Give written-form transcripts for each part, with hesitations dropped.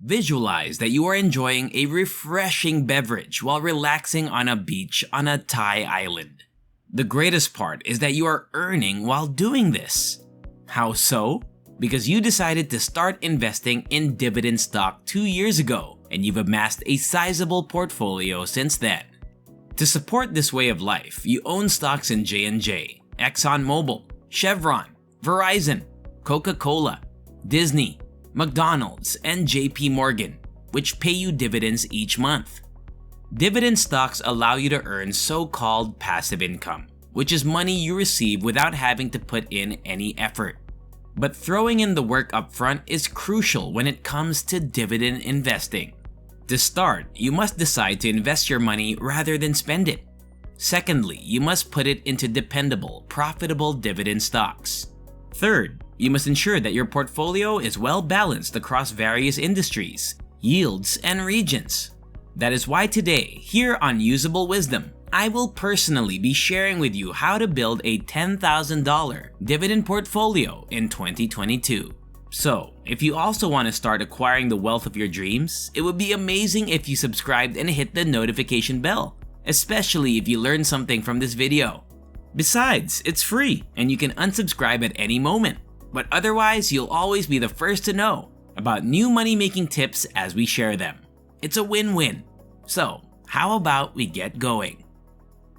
Visualize that you are enjoying a refreshing beverage while relaxing on a beach on a Thai island. The greatest part is that you are earning while doing this. How so? Because you decided to start investing in dividend stock 2 years ago and you've amassed a sizable portfolio since then. To support this way of life, you own stocks in J&J, ExxonMobil, Chevron, Verizon, Coca-Cola, Disney, McDonald's, and JP Morgan, which pay you dividends each month. Dividend stocks allow you to earn so-called passive income, which is money you receive without having to put in any effort. But throwing in the work up front is crucial when it comes to dividend investing. To start, you must decide to invest your money rather than spend it. Secondly, you must put it into dependable, profitable dividend stocks. Third, you must ensure that your portfolio is well balanced across various industries, yields, and regions. That is why today, here on Usable Wisdom, I will personally be sharing with you how to build a $10,000 dividend portfolio in 2022. So, if you also want to start acquiring the wealth of your dreams, it would be amazing if you subscribed and hit the notification bell, especially if you learned something from this video. Besides, it's free and you can unsubscribe at any moment, but otherwise you'll always be the first to know about new money-making tips as we share them. It's a win-win. So, how about we get going?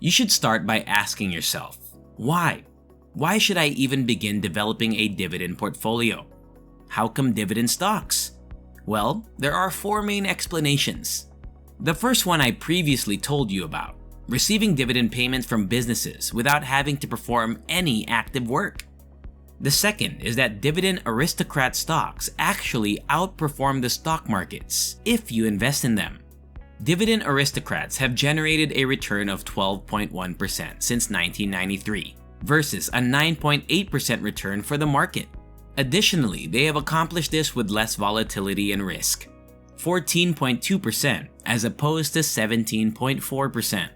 You should start by asking yourself, why? Why should I even begin developing a dividend portfolio? How come dividend stocks? Well, there are 4 main explanations. The first one I previously told you about, receiving dividend payments from businesses without having to perform any active work. The second is that Dividend Aristocrat stocks actually outperform the stock markets if you invest in them. Dividend Aristocrats have generated a return of 12.1% since 1993 versus a 9.8% return for the market. Additionally, they have accomplished this with less volatility and risk, 14.2% as opposed to 17.4%.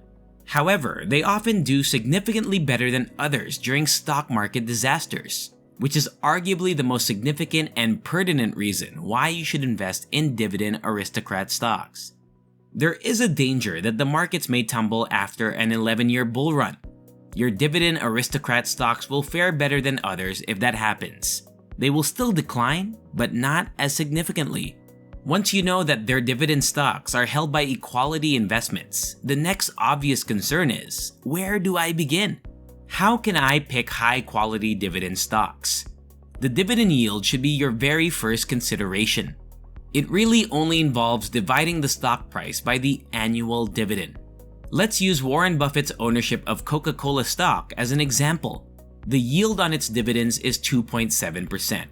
However, they often do significantly better than others during stock market disasters, which is arguably the most significant and pertinent reason why you should invest in Dividend Aristocrat stocks. There is a danger that the markets may tumble after an 11-year bull run. Your Dividend Aristocrat stocks will fare better than others if that happens. They will still decline, but not as significantly. Once you know that their dividend stocks are held by equality investments, the next obvious concern is, where do I begin? How can I pick high-quality dividend stocks? The dividend yield should be your very first consideration. It really only involves dividing the stock price by the annual dividend. Let's use Warren Buffett's ownership of Coca-Cola stock as an example. The yield on its dividends is 2.7%.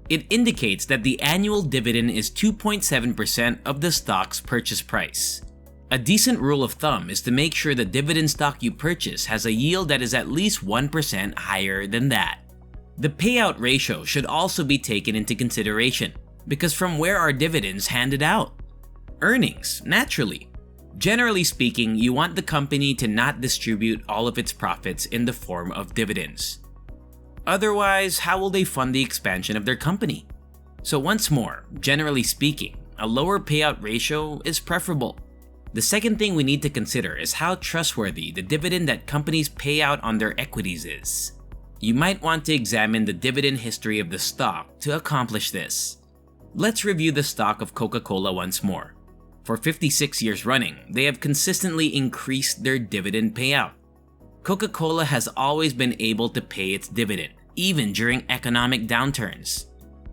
It indicates that the annual dividend is 2.7% of the stock's purchase price. A decent rule of thumb is to make sure the dividend stock you purchase has a yield that is at least 1% higher than that. The payout ratio should also be taken into consideration, because from where are dividends handed out? Earnings, naturally. Generally speaking, you want the company to not distribute all of its profits in the form of dividends. Otherwise, how will they fund the expansion of their company? So once more, generally speaking, a lower payout ratio is preferable. The second thing we need to consider is how trustworthy the dividend that companies pay out on their equities is. You might want to examine the dividend history of the stock to accomplish this. Let's review the stock of Coca-Cola once more. For 56 years running, they have consistently increased their dividend payout. Coca-Cola has always been able to pay its dividend, even during economic downturns.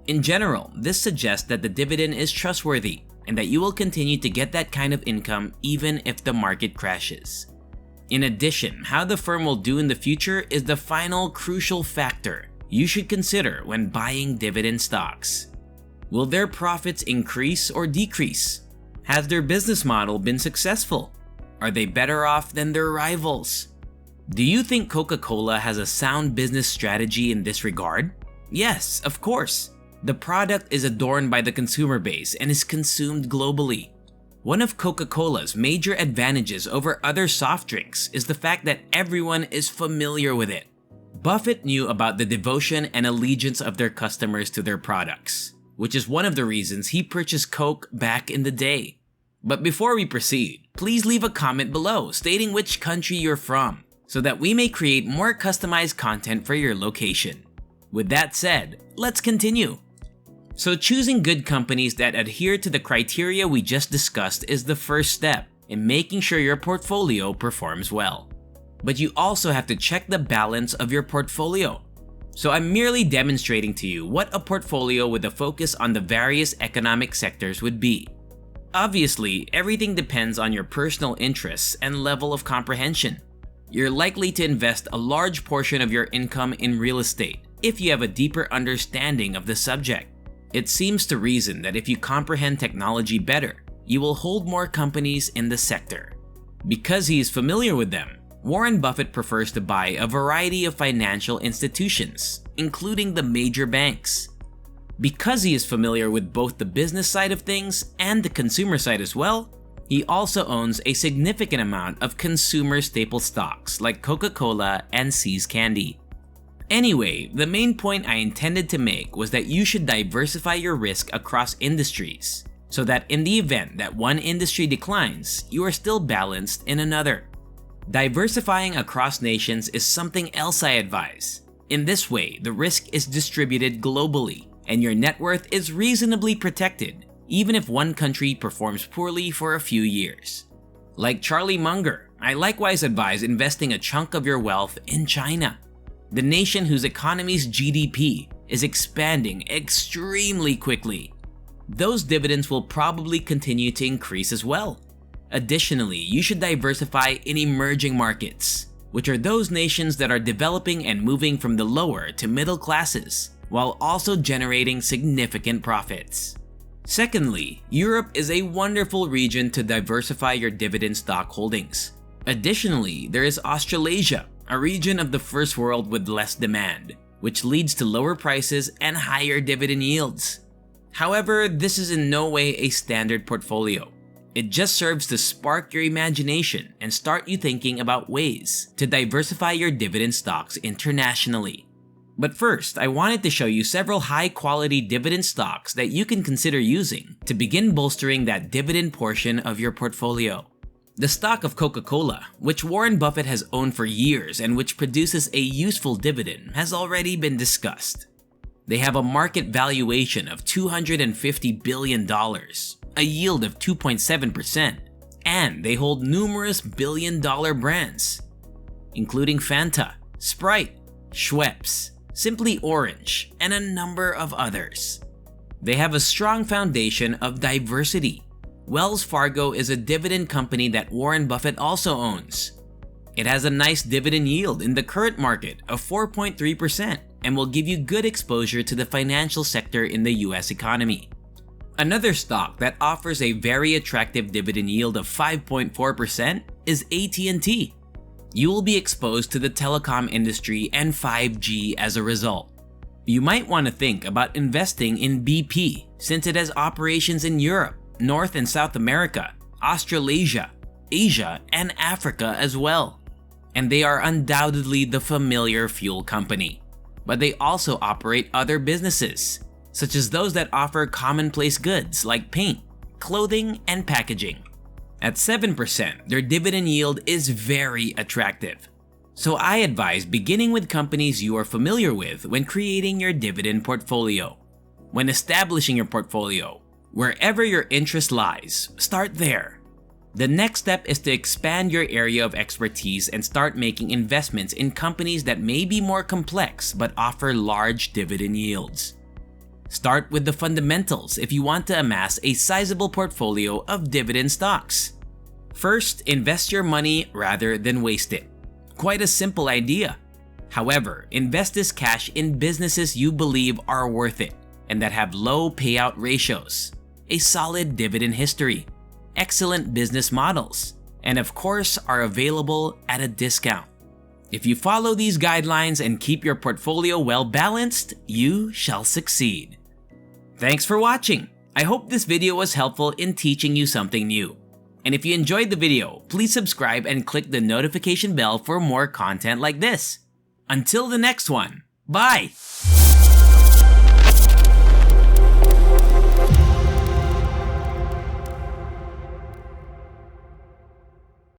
In general, this suggests that the dividend is trustworthy and that you will continue to get that kind of income even if the market crashes. In addition, how the firm will do in the future is the final crucial factor you should consider when buying dividend stocks. Will their profits increase or decrease? Has their business model been successful? Are they better off than their rivals? Do you think Coca-Cola has a sound business strategy in this regard? Yes, of course. The product is adorned by the consumer base and is consumed globally. One of Coca-Cola's major advantages over other soft drinks is the fact that everyone is familiar with it. Buffett knew about the devotion and allegiance of their customers to their products. which is one of the reasons he purchased Coke back in the day. But before we proceed, please leave a comment below stating which country you're from, so that we may create more customized content for your location. With that said, let's continue. So choosing good companies that adhere to the criteria we just discussed is the first step in making sure your portfolio performs well. But you also have to check the balance of your portfolio. So I'm merely demonstrating to you what a portfolio with a focus on the various economic sectors would be. Obviously, everything depends on your personal interests and level of comprehension. You're likely to invest a large portion of your income in real estate if you have a deeper understanding of the subject. It seems to reason that if you comprehend technology better, you will hold more companies in the sector. Because he is familiar with them, Warren Buffett prefers to buy a variety of financial institutions, including the major banks. Because he is familiar with both the business side of things and the consumer side as well, he also owns a significant amount of consumer staple stocks like Coca-Cola and See's Candy. Anyway, the main point I intended to make was that you should diversify your risk across industries, so that in the event that one industry declines, you are still balanced in another. Diversifying across nations is something else I advise. In this way, the risk is distributed globally, and your net worth is reasonably protected, even if one country performs poorly for a few years. Like Charlie Munger, I likewise advise investing a chunk of your wealth in China, the nation whose economy's GDP is expanding extremely quickly. Those dividends will probably continue to increase as well. Additionally, you should diversify in emerging markets, which are those nations that are developing and moving from the lower to middle classes, while also generating significant profits. Secondly, Europe is a wonderful region to diversify your dividend stock holdings. Additionally, there is Australasia, a region of the first world with less demand, which leads to lower prices and higher dividend yields. However, this is in no way a standard portfolio. It just serves to spark your imagination and start you thinking about ways to diversify your dividend stocks internationally. But first, I wanted to show you several high-quality dividend stocks that you can consider using to begin bolstering that dividend portion of your portfolio. The stock of Coca-Cola, which Warren Buffett has owned for years and which produces a useful dividend, has already been discussed. They have a market valuation of $250 billion, a yield of 2.7%, and they hold numerous billion-dollar brands, including Fanta, Sprite, Schweppes, Simply Orange, and a number of others. They have a strong foundation of diversity. Wells Fargo is a dividend company that Warren Buffett also owns. It has a nice dividend yield in the current market of 4.3% and will give you good exposure to the financial sector in the US economy. Another stock that offers a very attractive dividend yield of 5.4% is AT&T. You will be exposed to the telecom industry and 5G as a result. You might want to think about investing in BP since it has operations in Europe, North and South America, Australasia, Asia, and Africa as well. And they are undoubtedly the familiar fuel company. But they also operate other businesses, such as those that offer commonplace goods like paint, clothing, and packaging. At 7%, their dividend yield is very attractive. So I advise beginning with companies you are familiar with when creating your dividend portfolio. When establishing your portfolio, wherever your interest lies, start there. The next step is to expand your area of expertise and start making investments in companies that may be more complex but offer large dividend yields. Start with the fundamentals if you want to amass a sizable portfolio of dividend stocks. First, invest your money rather than waste it. Quite a simple idea. However, invest this cash in businesses you believe are worth it and that have low payout ratios, a solid dividend history, excellent business models, and of course are available at a discount. If you follow these guidelines and keep your portfolio well balanced, you shall succeed. Thanks for watching. I hope this video was helpful in teaching you something new. And if you enjoyed the video, please subscribe and click the notification bell for more content like this. Until the next one, bye!